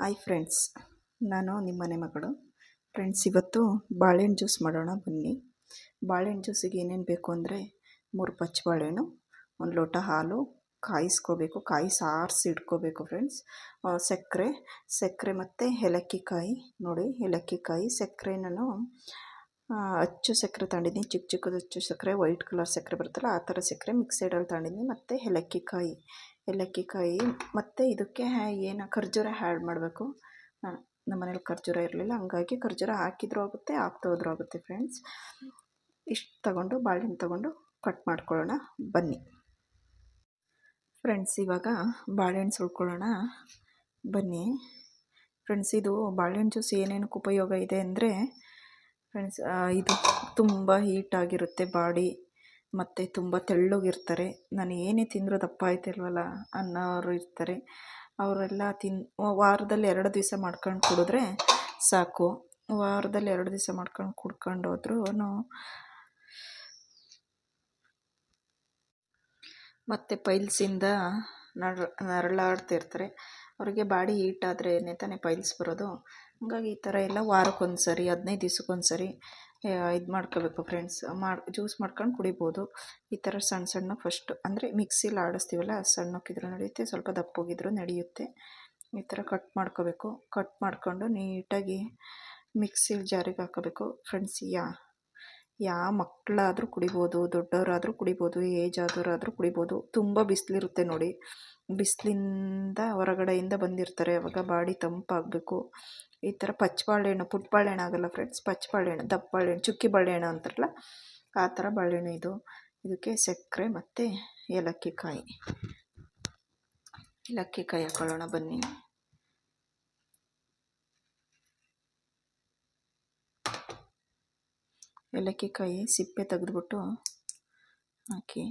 Hi friends, ನಾನು ನಿಮ್ಮ ಮನೆ ಮಗಳು. ಫ್ರೆಂಡ್ಸ್, ಇವತ್ತು ಬಾಳೆಹಣ್ಣು ಜ್ಯೂಸ್ ಮಾಡೋಣ ಬನ್ನಿ. ಬಾಳೆಹಣ್ಣು ಜ್ಯೂಸಿಗೆ ಏನೇನು ಬೇಕು ಅಂದರೆ 3 ಪಚ್ಚ ಬಾಳೆಹಣ್ಣು, 1 ಲೋಟ ಹಾಲು ಕಾಯಿಸ್ಕೋಬೇಕು, ಕಾಯಿಸಿ ಆರಿಸಿ ಇಟ್ಕೋಬೇಕು ಫ್ರೆಂಡ್ಸ್. ಸಕ್ಕರೆ ಮತ್ತು ಏಲಕ್ಕಿ ಕಾಯಿ. ನೋಡಿ, ಏಲಕ್ಕಿ ಕಾಯಿ, ಸಕ್ಕರೆ ನಾನು ಅಚ್ಚು ಸಕ್ಕರೆ ತಗೊಂಡಿದ್ದೀನಿ, ಚಿಕ್ಕ ಚಿಕ್ಕದು ಅಚ್ಚು ಸಕ್ಕರೆ, ವೈಟ್ ಕಲರ್ ಸಕ್ಕರೆ ಬರುತ್ತಲ್ಲ ಆ ಥರ ಸಕ್ಕರೆ ಮಿಕ್ಸೈಡಲ್ಲಿ ತಗೊಂಡಿದ್ದೀನಿ. ಮತ್ತು ಏಲಕ್ಕಿ ಕಾಯಿ ಮತ್ತು ಇದಕ್ಕೆ ಏನು ಖರ್ಜೂರ ಆ್ಯಡ್ ಮಾಡಬೇಕು. ನಮ್ಮ ಮನೇಲಿ ಖರ್ಜೂರ ಇರಲಿಲ್ಲ, ಹಂಗಾಗಿ ಖರ್ಜೂರ ಹಾಕಿದ್ರೂ ಆಗುತ್ತೆ, ಹಾಕ್ದೇ ಹೋದ್ರೂ ಆಗುತ್ತೆ ಫ್ರೆಂಡ್ಸ್. ಇಷ್ಟು ತಗೊಂಡು ಬಾಳೆಹಣ್ಣು ತಗೊಂಡು ಕಟ್ ಮಾಡ್ಕೊಳ್ಳೋಣ ಬನ್ನಿ ಫ್ರೆಂಡ್ಸ್. ಇವಾಗ ಬಾಳೆಹಣ್ಣು ಸುಲ್ಕೊಳ್ಳೋಣ ಬನ್ನಿ ಫ್ರೆಂಡ್ಸ್. ಇದು ಬಾಳೆಹಣ್ಣು ಜ್ಯೂಸ್ ಏನೇನಕ್ಕೆ ಉಪಯೋಗ ಇದೆ ಅಂದರೆ ಫ್ರೆಂಡ್ಸ್, ಇದು ತುಂಬ ಹೀಟಾಗಿರುತ್ತೆ ಬಾಡಿ, ಮತ್ತು ತುಂಬ ತೆಳ್ಳಗಿರ್ತಾರೆ. ನಾನು ಏನೇ ತಿಂದರೂ ದಪ್ಪ ಆಯ್ತಿಲ್ವಲ್ಲ ಅನ್ನೋರು ಇರ್ತಾರೆ. ಅವರೆಲ್ಲ ವಾರದಲ್ಲಿ 2 ದಿವಸ ಮಾಡ್ಕೊಂಡು ಕುಡಿದ್ರೆ ಸಾಕು. ವಾರದಲ್ಲಿ 2 ದಿವಸ ಮಾಡ್ಕೊಂಡು ಕುಡ್ಕೊಂಡು ಹೋದ್ರೂ ಮತ್ತು ಪೈಲ್ಸಿಂದ ನರಳಾಡ್ತಿರ್ತಾರೆ. ಅವರಿಗೆ ಬಾಡಿ ಹೀಟ್ ಆದರೆ ತಾನೇ ಪೈಲ್ಸ್ ಬರೋದು. ಹಾಗಾಗಿ ಈ ಥರ ಎಲ್ಲ ವಾರಕ್ಕೊಂದ್ಸರಿ, 15 ದಿವ್ಸಕ್ಕೊಂದ್ಸರಿ ಇದು ಮಾಡ್ಕೋಬೇಕು ಫ್ರೆಂಡ್ಸ್. ಜ್ಯೂಸ್ ಮಾಡ್ಕೊಂಡು ಕುಡಿಬೋದು. ಈ ಥರ ಸಣ್ಣ ಫಸ್ಟ್ ಅಂದರೆ ಮಿಕ್ಸಿಲಿ ಆಡಿಸ್ತೀವಲ್ಲ, ಸಣ್ಣಕ್ಕಿದ್ರೂ ನಡೆಯುತ್ತೆ, ಸ್ವಲ್ಪ ದಪ್ಪಗಿದ್ರೂ ನಡೆಯುತ್ತೆ. ಈ ಥರ ಕಟ್ ಮಾಡ್ಕೋಬೇಕು. ಕಟ್ ಮಾಡಿಕೊಂಡು ನೀಟಾಗಿ ಮಿಕ್ಸಿಲಿ ಜಾರಿಗೆ ಹಾಕೋಬೇಕು ಫ್ರೆಂಡ್ಸ್. ಯಾವ ಮಕ್ಕಳಾದರೂ ಕುಡಿಬೋದು, ದೊಡ್ಡವರಾದರೂ ಕುಡಿಬೋದು, ಏಜ್ ಆದವರಾದರೂ ಕುಡಿಬೋದು. ತುಂಬ ಬಿಸಿಲಿರುತ್ತೆ ನೋಡಿ, ಬಿಸಿಲಿಂದ ಹೊರಗಡೆಯಿಂದ ಬಂದಿರ್ತಾರೆ, ಅವಾಗ ಬಾಡಿ ತಂಪಾಗಬೇಕು. ಈ ಥರ ಪಚ್ಚ ಬಾಳೆಹಣ್ಣು, ಪುಟ್ಟ ಬಾಳೆಹಣ್ಣು ಆಗಲ್ಲ ಫ್ರೆಂಡ್ಸ್, ಪಚ್ಚ ಬಾಳೆಹಣ್ಣು, ದಪ್ಪ ಬಾಳೆಹಣ್ಣು, ಚುಕ್ಕಿ ಬಾಳೆಹಣ್ಣು ಅಂತಾರಲ್ಲ ಆ ಥರ ಬಾಳೆಹಣ್ಣು ಇದು. ಇದಕ್ಕೆ ಸಕ್ಕರೆ ಮತ್ತು ಏಲಕ್ಕಿ ಕಾಯಿ ಹಾಕೊಳ್ಳೋಣ ಬನ್ನಿ. ಏಲಕ್ಕಿ ಕಾಯಿ ಸಿಪ್ಪೆ ತೆಗೆದ್ಬಿಟ್ಟು ಹಾಕಿ.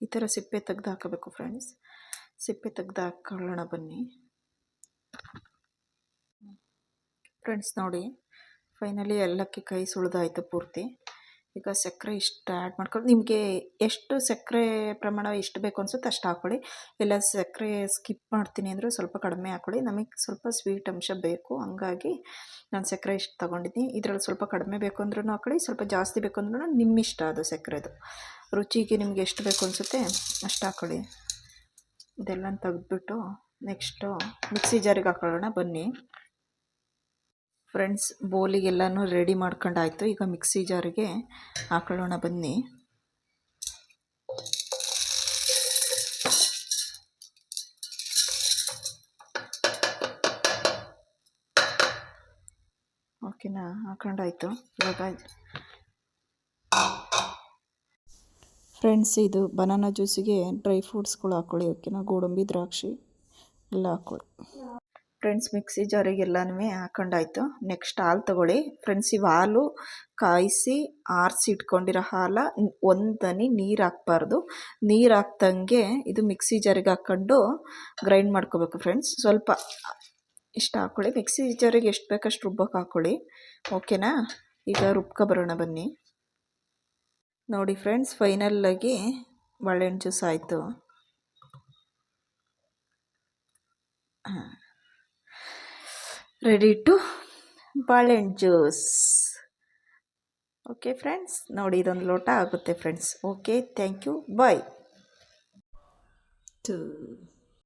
ಈ ಥರ ಸಿಪ್ಪೆ ತೆಗೆದು ಹಾಕಬೇಕು ಫ್ರೆಂಡ್ಸ್. ಸಿಪ್ಪೆ ತೆಗೆದು ಹಾಕೊಳ್ಳೋಣ ಬನ್ನಿ ಫ್ರೆಂಡ್ಸ್. ನೋಡಿ, ಫೈನಲಿ ಏಲಕ್ಕಿ ಕಾಯಿ ಸುಳಿದಾಯಿತು ಪೂರ್ತಿ. ಈಗ ಸಕ್ಕರೆ ಇಷ್ಟು ಆ್ಯಡ್ ಮಾಡ್ಕೊಂಡು, ನಿಮಗೆ ಎಷ್ಟು ಸಕ್ಕರೆ ಪ್ರಮಾಣ ಎಷ್ಟು ಬೇಕು ಅನಿಸುತ್ತೆ ಅಷ್ಟು ಹಾಕ್ಕೊಳ್ಳಿ. ಇಲ್ಲ ಸಕ್ಕರೆ ಸ್ಕಿಪ್ ಮಾಡ್ತೀನಿ ಅಂದರೆ ಸ್ವಲ್ಪ ಕಡಿಮೆ ಹಾಕ್ಕೊಳ್ಳಿ. ನಮಗೆ ಸ್ವಲ್ಪ ಸ್ವೀಟ್ ಅಂಶ ಬೇಕು, ಹಂಗಾಗಿ ನಾನು ಸಕ್ಕರೆ ಇಷ್ಟು ತೊಗೊಂಡಿದ್ದೀನಿ. ಇದರಲ್ಲಿ ಸ್ವಲ್ಪ ಕಡಿಮೆ ಬೇಕು ಅಂದ್ರೂ ಹಾಕ್ಕೊಳ್ಳಿ, ಸ್ವಲ್ಪ ಜಾಸ್ತಿ ಬೇಕು ಅಂದ್ರೂ ನಿಮ್ಮಿಷ್ಟ. ಅದು ಸಕ್ಕರೆದು ರುಚಿಗೆ ನಿಮಗೆ ಎಷ್ಟು ಬೇಕು ಅನಿಸುತ್ತೆ ಅಷ್ಟು ಹಾಕ್ಕೊಳ್ಳಿ. ಇದೆಲ್ಲ ತೆಗೆದ್ಬಿಟ್ಟು ನೆಕ್ಸ್ಟು ಮಿಕ್ಸಿ ಜಾರಿಗೆ ಹಾಕೊಳ್ಳೋಣ ಬನ್ನಿ ಫ್ರೆಂಡ್ಸ್. ಬೋಲಿಗೆಲ್ಲನೂ ರೆಡಿ ಮಾಡ್ಕೊಂಡಾಯ್ತು. ಈಗ ಮಿಕ್ಸಿ ಜಾರಿಗೆ ಹಾಕೊಳ್ಳೋಣ ಬನ್ನಿ. ಓಕೆನಾ, ಹಾಕೊಂಡಾಯ್ತು. ಇವಾಗ ಫ್ರೆಂಡ್ಸ್, ಇದು ಬನಾನಾ ಜ್ಯೂಸಿಗೆ ಡ್ರೈ ಫ್ರೂಟ್ಸ್ಗಳು ಹಾಕ್ಕೊಳ್ಳಿ. ಓಕೆನಾ, ಗೋಡಂಬಿ, ದ್ರಾಕ್ಷಿ ಎಲ್ಲ ಹಾಕ್ಕೊಳ್ಳಿ ಫ್ರೆಂಡ್ಸ್. ಮಿಕ್ಸಿ ಜಾರಿಗೆ ಎಲ್ಲನೂ ಹಾಕೊಂಡಾಯ್ತು. ನೆಕ್ಸ್ಟ್ ಹಾಲು ತೊಗೊಳ್ಳಿ ಫ್ರೆಂಡ್ಸ್. ಇವು ಹಾಲು ಕಾಯಿಸಿ ಆರಿಸಿ ಇಟ್ಕೊಂಡಿರೋ ಹಾಲು, ಒಂದನಿ ನೀರು ಹಾಕ್ಬಾರ್ದು. ನೀರು ಹಾಕ್ದಂಗೆ ಇದು ಮಿಕ್ಸಿ ಜಾರಿಗೆ ಹಾಕ್ಕೊಂಡು ಗ್ರೈಂಡ್ ಮಾಡ್ಕೋಬೇಕು ಫ್ರೆಂಡ್ಸ್. ಸ್ವಲ್ಪ ಇಷ್ಟು ಹಾಕ್ಕೊಳ್ಳಿ. ಮಿಕ್ಸಿ ಜಾರಿಗೆ ಎಷ್ಟು ಬೇಕಷ್ಟು ರುಬ್ಬಕ್ಕೆ ಹಾಕ್ಕೊಳ್ಳಿ. ಓಕೆನಾ, ಈಗ ರುಬ್ಕೊಬರೋಣ ಬನ್ನಿ. ನೋಡಿ ಫ್ರೆಂಡ್ಸ್, ಫೈನಲ್ಲಾಗಿ ಬಾಳೆಹಣ್ಣು ಜ್ಯೂಸ್ ಆಯಿತು. ರೆಡಿ ಟು ಬಾಳೆಹಣ್ಣು ಜ್ಯೂಸ್. ಓಕೆ ಫ್ರೆಂಡ್ಸ್, ನೋಡಿ ಇದೊಂದು ಲೋಟ ಆಗುತ್ತೆ friends. Okay, thank you, bye.